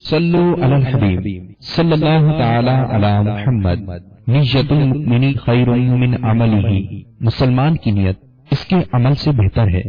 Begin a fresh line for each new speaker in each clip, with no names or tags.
صلو علی الحبیب صلی اللہ تعالی علی محمد نیت المؤمن خیر من عملہ، مسلمان کی نیت اس کے عمل سے بہتر ہے۔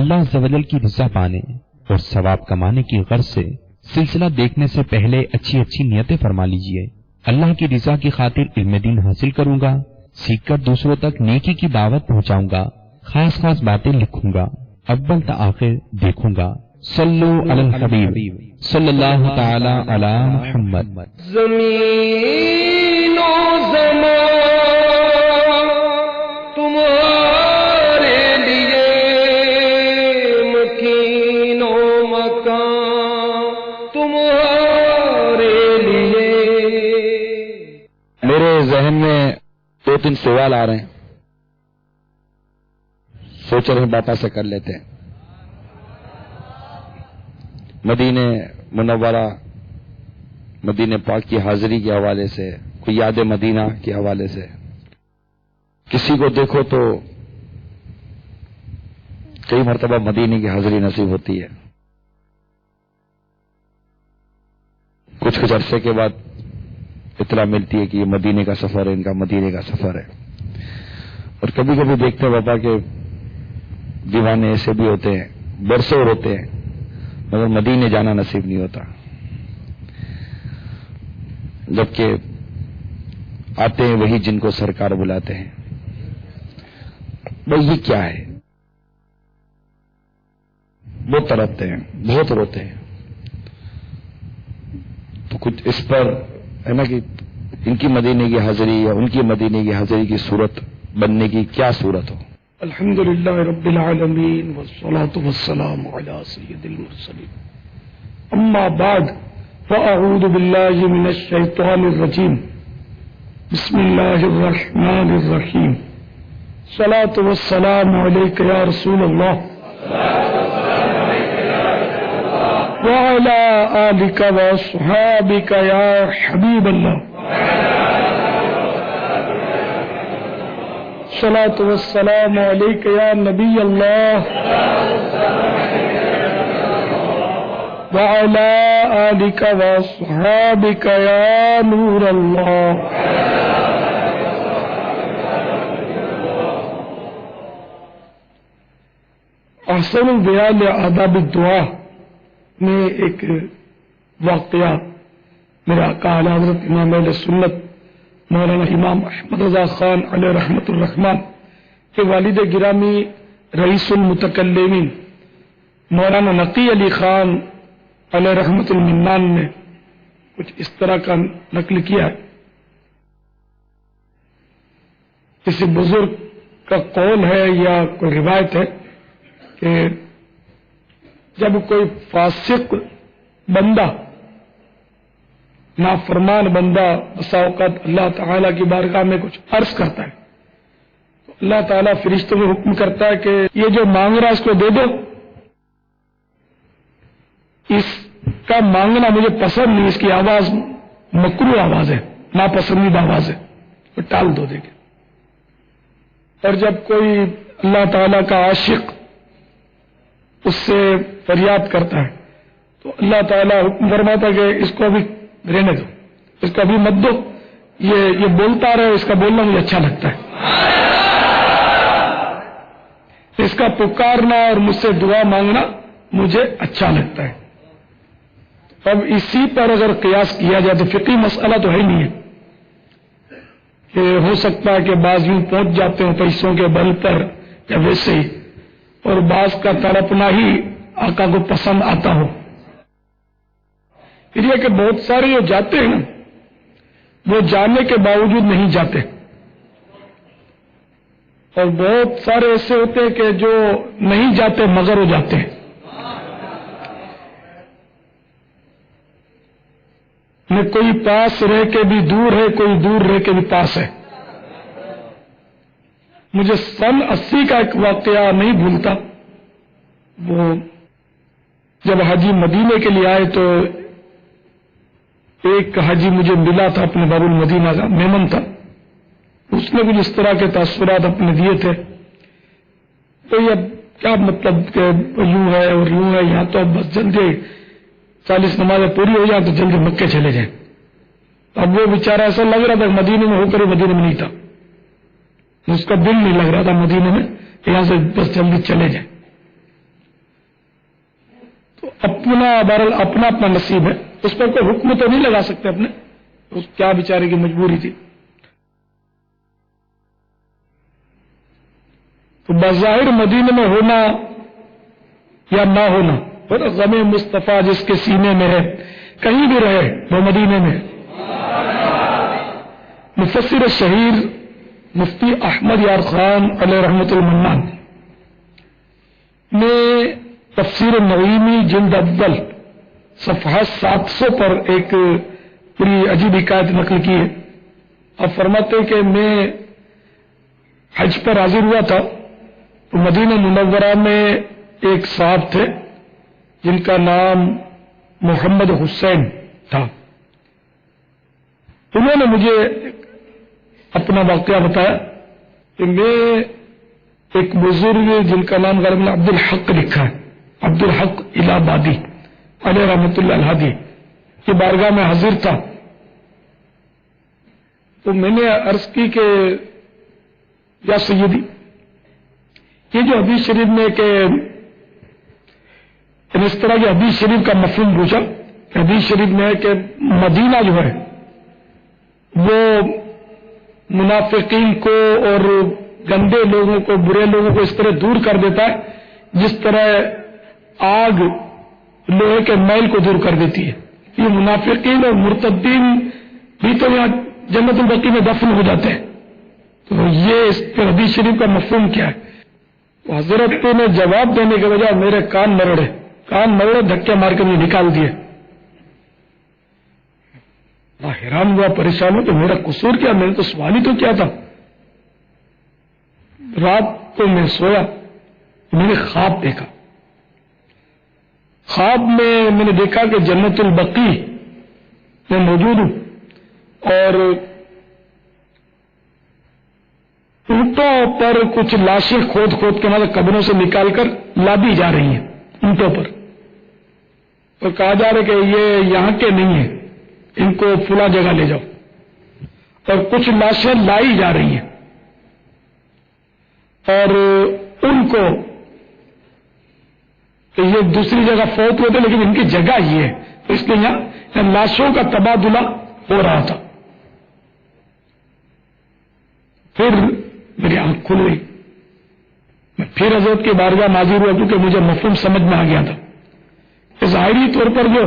اللہ عز و جل کی رضا پانے اور ثواب کمانے کی غرض سے سلسلہ دیکھنے سے پہلے اچھی اچھی نیتیں فرما لیجئے۔ اللہ کی رضا کی خاطر علم دین حاصل کروں گا، سیکھ کر دوسروں تک نیکی کی دعوت پہنچاؤں گا، خاص خاص باتیں لکھوں گا، اول تا آخر دیکھوں گا۔ صلو علی الحبیب صلی اللہ تعالی علی محمد۔
زمین و زمان تمہارے لیے، مکین و مکان تمہارے لیے۔
میرے ذہن میں دو تین سوال آ رہے ہیں، سوچ رہے ہیں باپا سے کر لیتے ہیں۔ مدینہ منورہ، مدینہ پاک کی حاضری کے حوالے سے، کوئی یاد مدینہ کے حوالے سے، کسی کو دیکھو تو کئی مرتبہ مدینے کی حاضری نصیب ہوتی ہے، کچھ عرصے کے بعد اطلاع ملتی ہے کہ یہ مدینے کا سفر ہے، ان کا مدینے کا سفر ہے۔ اور کبھی کبھی دیکھتے ہیں بابا کہ دیوانے ایسے بھی ہوتے ہیں، برسوں ہوتے ہیں، مگر مدینے جانا نصیب نہیں ہوتا، جبکہ آتے ہیں وہی جن کو سرکار بلاتے ہیں۔ بھائی یہ کیا ہے؟ بہت تڑپتے ہیں، بہت روتے ہیں، تو کچھ اس پر ہے نا کہ ان کی مدینے کی حاضری یا ان کی مدینے کی حاضری کی صورت بننے کی کیا صورت ہو۔
الحمدللہ رب العالمین والصلاة والسلام علی سید المرسلین، اما بعد فاعوذ باللہ من الشیطان الرجیم، بسم اللہ الرحمن الرحیم، صلاة والسلام علیک یا رسول اللہ وعلی آلک واصحابک یا حبیب اللہ، الصلاۃ والسلام علیک یا نبی اللہ وعلی آلک واصحابک یا نور اللہ۔ احسن البیان آداب الدعا میں ایک واقعہ میرا آقا اعلی حضرت امام اہل سنت مولانا امام احمد رضا خان علیہ رحمت الرحمن کے والد گرامی رئیس المتکلمین مولانا نقی علی خان علیہ رحمت المنان نے کچھ اس طرح کا نقل کیا ہے۔ کسی بزرگ کا قول ہے یا کوئی روایت ہے کہ جب کوئی فاسق بندہ، نافرمان بندہ بسا اوقات اللہ تعالیٰ کی بارگاہ میں کچھ عرض کرتا ہے تو اللہ تعالیٰ فرشتوں کو حکم کرتا ہے کہ یہ جو مانگ رہا ہے اس کو دے دو، اس کا مانگنا مجھے پسند نہیں، اس کی آواز مکروہ آواز ہے، ناپسندیدہ آواز ہے، وہ ٹال دو دے گے۔ اور جب کوئی اللہ تعالیٰ کا عاشق اس سے فریاد کرتا ہے تو اللہ تعالیٰ حکم فرماتا ہے کہ اس کو ابھی رہنے دو، اس کو ابھی مت دو، یہ بولتا رہے، اس کا بولنا مجھے اچھا لگتا ہے، اس کا پکارنا اور مجھ سے دعا مانگنا مجھے اچھا لگتا ہے۔ اب اسی پر اگر قیاس کیا جائے تو فقہی مسئلہ تو ہے نہیں ہے کہ ہو سکتا ہے کہ بعض یوں پہنچ جاتے ہوں پیسوں کے بل پر یا ویسے ہی، اور بعض کا تڑپنا ہی آقا کو پسند آتا ہو۔ پھر یہ کہ بہت سارے جو جاتے ہیں نا وہ جانے کے باوجود نہیں جاتے، اور بہت سارے ایسے ہوتے ہیں کہ جو نہیں جاتے مگر ہو جاتے ہیں۔ میں کوئی پاس رہ کے بھی دور ہے، کوئی دور رہ کے بھی پاس ہے۔ مجھے سن 80 کا ایک واقعہ نہیں بھولتا، وہ جب حاجی مدینے کے لیے آئے تو ایک حاجی مجھے ملا تھا، اپنے باب المدینہ کا میمن تھا، اس نے کچھ اس طرح کے تاثرات اپنے دیے تھے۔ تو یہ کیا مطلب کہ یوں ہے اور یوں ہے، یہاں تو اب بس جلدی 40 نمازیں پوری ہو جائیں تو جلدی مکے چلے جائیں. اب وہ بیچارہ ایسا لگ رہا تھا مدینے میں ہو کر مدینے میں نہیں تھا، اس کا دل نہیں لگ رہا تھا مدینے میں، یہاں سے بس جلدی چلے جائیں. تو بہرحال اپنا اپنا نصیب ہے، اس پر کوئی حکم تو نہیں لگا سکتے اپنے، اس کیا بیچارے کی مجبوری تھی. تو بظاہر مدینے میں ہونا یا نہ ہونا، اور غم مصطفیٰ جس کے سینے میں ہے کہیں بھی رہے وہ مدینے میں. مفسر شہیر مفتی احمد یار خان علیہ رحمت المنان نے تفسیر نعیمی جلد اول صفحہ 700 پر ایک بڑی عجیب حکایت نقل کی ہے. اب فرماتے کہ میں حج پر حاضر ہوا تھا تو مدینہ منورہ میں ایک صاحب تھے جن کا نام محمد حسین تھا. انہوں نے مجھے اپنا واقعہ بتایا کہ میں ایک بزرگ جن کا نام غالباً عبد الحق لکھا ہے، عبد الحق الہبادی علیہ رحمۃ اللہ الہادی کی بارگاہ میں حاضر تھا. تو میں نے عرض کی کہ یا سیدی، یہ جو حدیث شریف میں کہ اس طرح کی حدیث شریف کا مفہوم پوچھا کہ حدیث شریف میں ہے کہ مدینہ جو ہے وہ منافقین کو اور گندے لوگوں کو، برے لوگوں کو اس طرح دور کر دیتا ہے جس طرح آگ لوہے کے میل کو دور کر دیتی ہے. یہ منافقین اور مرتدین بھی تو یہاں جنت البقیع میں دفن ہو جاتے ہیں. تو یہ اس حدیث شریف کا مفہوم کیا ہے؟ حضرت نے جواب دینے کے بجائے میرے کان مرڑے دھکے مار کے مجھے نکال دیے. حیران ہوا، پریشان ہو تو میرا قصور کیا؟ میں نے تو سوال ہی تو کیا تھا. رات کو میں سویا، میں نے خواب دیکھا. خواب میں نے دیکھا کہ جنت البقیع میں موجود ہوں اور اونٹوں پر کچھ لاشیں کھود کے مطلب قبروں سے نکال کر لادی جا رہی ہیں اونٹوں پر، اور کہا جا رہا ہے کہ یہ یہاں کے نہیں ہیں، ان کو فلاں جگہ لے جاؤ. اور کچھ لاشیں لائی جا رہی ہیں اور ان کو کہ یہ دوسری جگہ فوت ہوتے لیکن ان کی جگہ یہ ہے، تو اس لیے یہاں لاشوں کا تبادلہ ہو رہا تھا. پھر میری آنکھ کھل گئی، میں پھر حضرت کے بارگاہ حاضر ہوا کیونکہ مجھے مفہوم سمجھ میں آ گیا تھا کہ ظاہری طور پر جو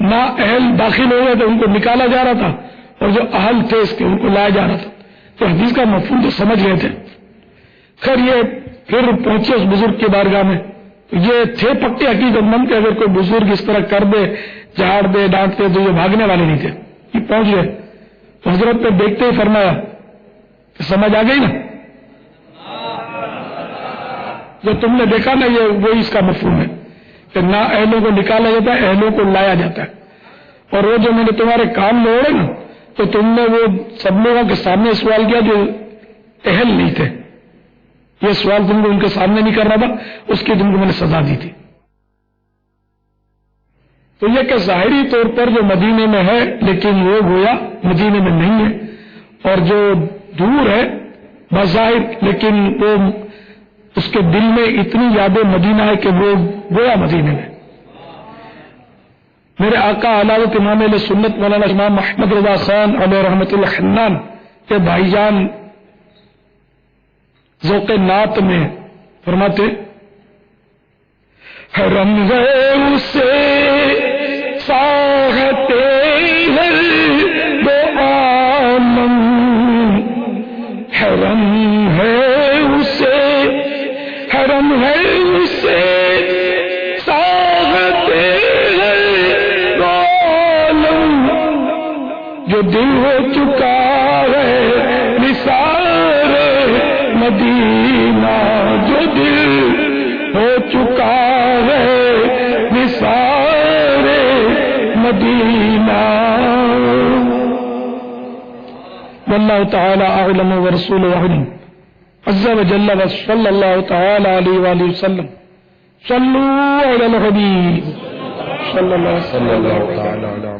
نا اہل داخل ہو گئے تھے ان کو نکالا جا رہا تھا اور جو اہل تھے اس کے ان کو لایا جا رہا تھا. تو حدیث کا مفہوم تو سمجھ گئے تھے. خیر یہ پھر پہنچے اس بزرگ کی بارگاہ میں، یہ تھے پکے حقیقت مند کہ اگر کوئی بزرگ اس طرح کر دے، جھاڑ دے، ڈانٹ دے تو یہ بھاگنے والے نہیں تھے. یہ پہنچ گئے تو حضرت نے دیکھتے ہی فرمایا کہ سمجھ آ گئی نا، جو تم نے دیکھا نا یہ وہی اس کا مفہوم ہے کہ نہ اہلوں کو نکالا جاتا ہے، اہلوں کو لایا جاتا ہے. اور وہ جو میں نے تمہارے کام میں اوڑے نا تو تم نے وہ سب لوگوں کے سامنے سوال کیا جو اہل نہیں تھے. یہ سوال تم کو ان کے سامنے نہیں کرنا تھا، اس کی تم کو میں نے سزا دی تھی. تو یہ کہ ظاہری طور پر جو مدینے میں ہے لیکن وہ گویا مدینے میں نہیں ہے، اور جو دور ہے بظاہر لیکن وہ اس کے دل میں اتنی یاد مدینہ ہے کہ وہ گویا مدینے میں. میرے آقا علامت امام علیہ سنت مولانا امام محمد رضا خان علیہ رحمت اللہ حنان کے بھائی جان ذوق نعت میں فرماتے حرم ہے اسے ساحتے ہر دو عالم، حرم ہے اسے، حرم ہے اسے ساحتے ہر دو عالم، جو دل ہو چکا ہے نثار مدینہ، جو دل ہو چکا ہے نثار مدینہ. واللہ تعالی اعلم ورسولہ اعلم عز وجل وصلی اللہ تعالی علیہ وآلہ وسلم. صلوا علی الحبیب صلی اللہ
صلی اللہ تعالی علیہ